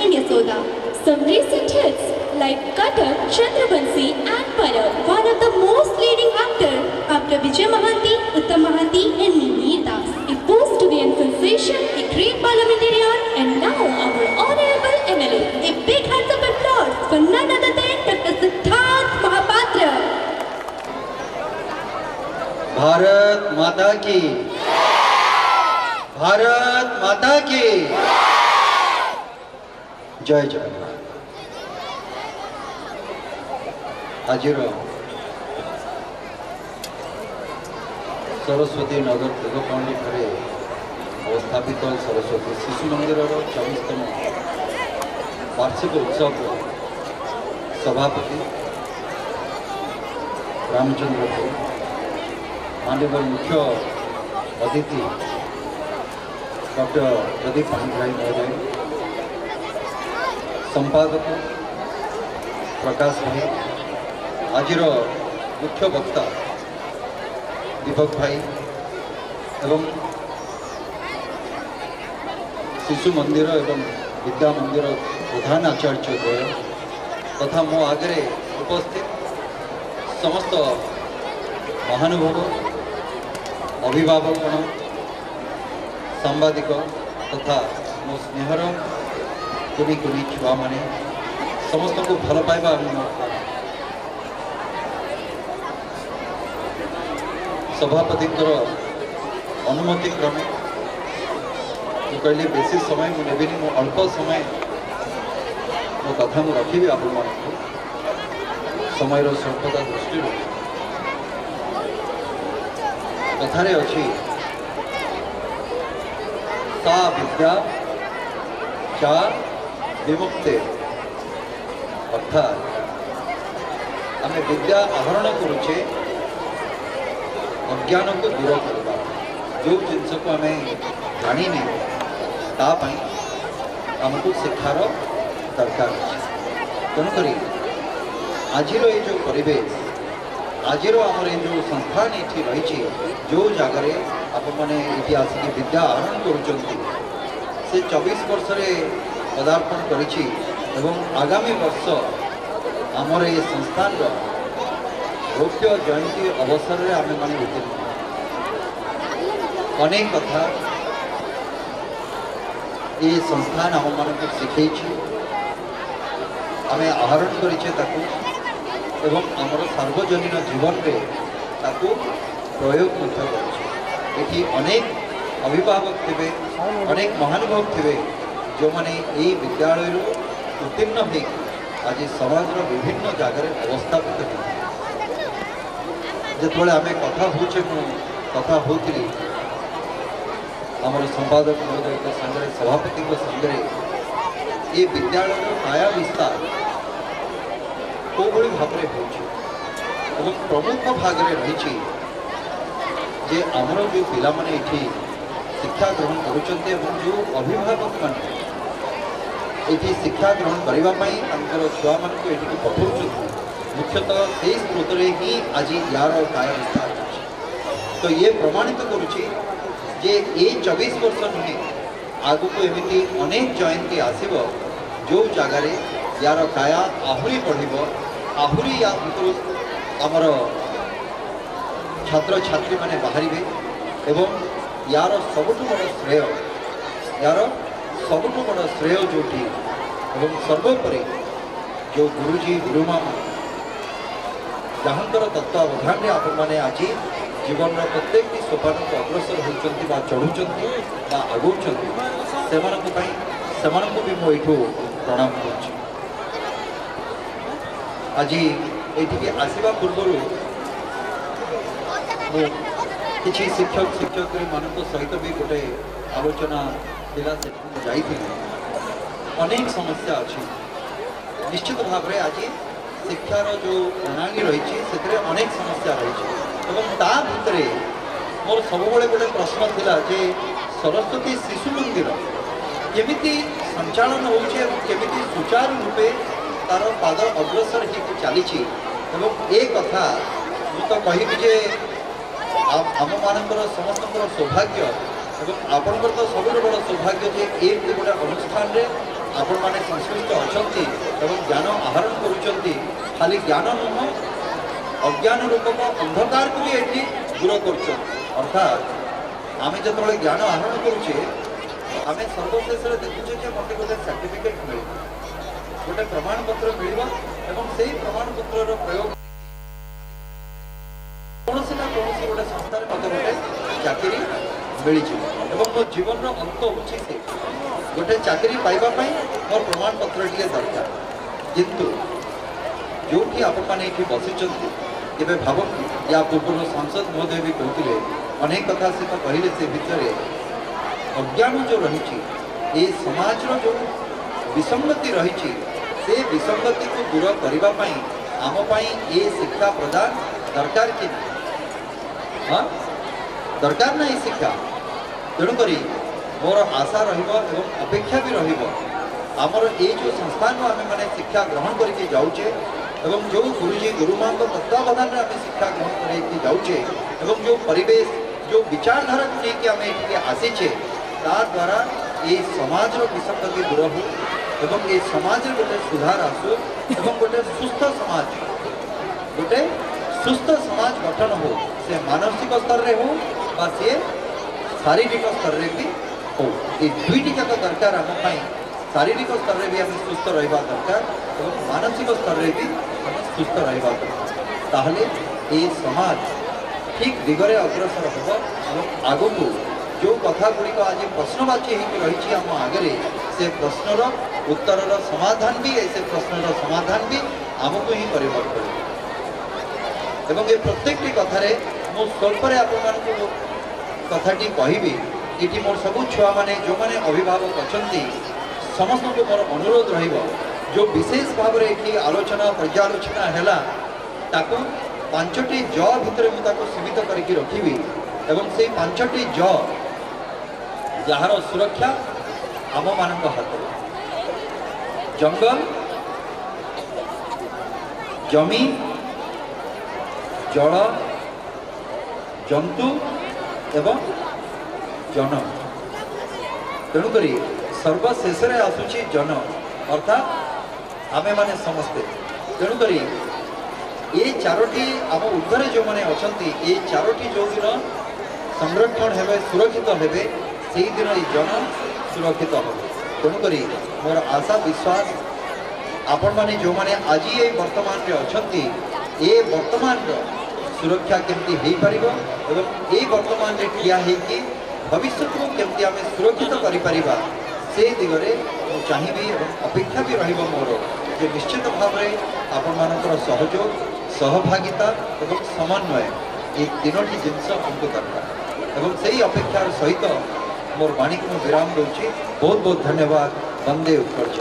in Yasoda. Some recent hits like Katak, Chandrabansi and Parab, one of the most leading actors after Vijay Mahanti, Uttam Mahanti and Mimi Das. A post to be a sensation, a great parliamentarian and now our honorable MLA. A big hands up applause for none other than Dr. Siddharth Mahapatra. Bharat माता की, भारत माता की जय जगन्नाथ। आज सरस्वती नगर देवपाणी अवस्थापित सरस्वती शिशु मंदिर 24तम वार्षिक उत्सव सभापति रामचंद्र माननीय मुख्य अतिथि डॉक्टर प्रदीप पाणिग्राही महोदय, संपादक प्रकाश भाई, आज मुख्य वक्ता दीपक भाई एवं शिशु मंदिर एवं विद्या मंदिर प्रधान आचार्य द्वय तथा मो आगे उपस्थित समस्त महानुभव अभिभावक सांबादिक तथा मो स्नेहर कुनी कुनी छुआ माने समस्त को भल पाइबा सभापति अनुमति क्रमे कहली बेसी समय मुझे नेबिनी मो अल्प समय मो कथा मु रखी आप समय स्वल्पता दृष्टि कथारे अच्छी सा विद्या चा विमुक्ते अर्थात आम विद्या आहरण करुचे अज्ञान को दूर करवा जो जिनस को आम जानी तापाई आमको शिक्षार दरकार तेणुक आज ये जो परिवेश आज आमर जो संस्थान ये रही जो जगार आपने आसिक विद्या आहरण कर 24 वर्ष पदार्पण कर आगामी वर्ष आमर ये संस्थान रौप्य जयंती अवसर में आम मैंने उत्तीर्ण अनेक कथा ये संस्थान आम मान शिखे आम आहरण करें एवं आमर सार्वजनीन जीवन में ताकू प्रयोग ये अनेक अभिभावक थे अनेक महानुभव थे जो मैंने यही विद्यालय उत्तीर्ण हो आज समाज विभिन्न जगार अवस्थापित जो आम कथा कथा होती आमर संपादक महोदय सागर सभापति सागर ये विद्यालय काया विस्तार कौ भाव में हो प्रमुख भाग में रही जे आमर जो पिला माने ये शिक्षा ग्रहण करुँचे जो अभिभावक मैंने ये शिक्षा ग्रहण करने छुआ मान पठाऊँ मुख्यतः से स्रोत ही आज यार काय विस्तार तो ये प्रमाणित करुच्ची जे ये 24 वर्ष नुहे आग को एमती अनेक जयंती आसब जो जगार यार काया आहरी बढ़ आहरी या भितर आमर छात्र छात्री माने बाहर एवं यार सबुठ बड़ श्रेय यार सबुठ बड़ श्रेय जोटी एवं सर्वोपरि जो गुरुजी गुरुमा जहाँकर तत्वावधान में आपण मैंने आज जीवन प्रत्येक सोपान को अग्रसर होती चढ़ुंट आगौ से भी मुझे प्रणाम कर आज ये आसवा पूर्व किसी शिक्षक शिक्षयित्री मान सहित भी गोटे आलोचना जाई अनेक समस्या अच्छी निश्चित भाव में आज शिक्षार जो प्रणाली रही अनेक समस्या रही भितर मोर सब गोटे प्रश्न थिला जे सरस्वती शिशु मंदिर केमिति संचालन होछि केमिति सुचारू रूपे तार पाद अग्रसर हो चली ए कथा तो कहबी जे आम मानकर समस्त सौभाग्य आपणकर तो सब बड़ सौभाग्य जे एक गोटे अनुष्ठान आपण मैंने संश्लिष्ट अच्छा एवं ज्ञान आहरण करुँच खाली ज्ञान नुह अज्ञान रूपक अंधकार को भी ये दूर कर अर्थात आम जो ज्ञान आहरण करुचे आम सर्वशेष देखुचे कि मत गोटे सर्टिफिकेट मिल गोटे प्रमाणपत्र मिल से प्रमाणपत्र प्रयोग कौन ना कौन गोटे संस्था मत गोटे चाकरी मिली मो जीवन अंत होची से गोटे चाकरी पाइबापी मोर प्रमाणपत्र टे दरकार किंतु जो आपण मैंने ये बसी भावती या पूर्व सांसद महोदय भी कहते अनेक कथा से तो कहले से भितर अज्ञान जो रही ये समाज जो विसंगति रही से विसंगति को दूर करने आमपाई ये शिक्षा प्रदान दरकार कि हाँ दरकार ना ये शिक्षा तेणुक मोर आशा रपेक्षा भी रमर ये जो संस्थान आम मैंने शिक्षा ग्रहण करके जाऊे एवं जो गुरुजी गुरुमां तत्वावधान में आम शिक्षा ग्रहण करके जाऊे एवं जो परिवेश जो विचारधारा को लेकिन आम ये आसीचे तार द्वारा ये समाज विसंगति दूर हो एवं ये समाज गोटे सुधार आसू एवं गोटे सुस्थ समाज गठन हो से मानसिक स्तर रे हो बा से शारीरिक स्तर रे भी हो ये दुईटी जाक दरकार आम शारीरिक स्तर रे भी आम सुस्थ रहा दरकार और मानसिक स्तर रे भी आम सुस्थ रहा दरकार ताहले ये समाज ठीक दिगरे अग्रसर हम आग को जो कथा गुड़िक आज प्रश्नवाची रही आम आगे से प्रश्नर उत्तर समाधान भी ऐसे प्रश्नर समाधान भी आमको ही करने पड़े एवं ये प्रत्येक कथार मु स्वल्पे आपको कथाटी कहबी ये मोर सबू छुआ मैंने जो मैंने अभिभावक अच्छा समस्त को मोर अनुरोध जो विशेष भाव में ये आलोचना पर्यालोचना है ताको 5टी ज भितर मुझे सीमित करके रखी एवं से 5टी ज जार सुरक्षा आम मान हाथ जंगल जमी जल जंतु एवं जन तेणुक सर्वशेष आसूची जन अर्थात आमे माने समस्ते तेणुक ये 4टी आम ऊर्धर जो मैंने अच्छा ये 4टी जो दिन संरक्षण हे सुरक्षित हे से दिन ये जन सुरक्षित हे तेणुक मोर आशा विश्वास आपण मैंने जो मैंने आज ये वर्तमान रे अच्छा ये वर्तमान सुरक्षा केमती हो पार एवं ये वर्तमान रे ठिया होगी भविष्य को केमती आम सुरक्षित करिपरिबा से दिगरे मु चाहिबी एवं अपेक्षा भी रहिबो मोर जे निश्चित भाव में आपण मानकर सहयोग सहभागिता एवं समन्वय ये 3टी जिनस हमको दरकार एवं से ही अपेक्षार सहित मोर वाणी को विराम दूची बहुत बहुत धन्यवाद वंदे उत्कर्ष।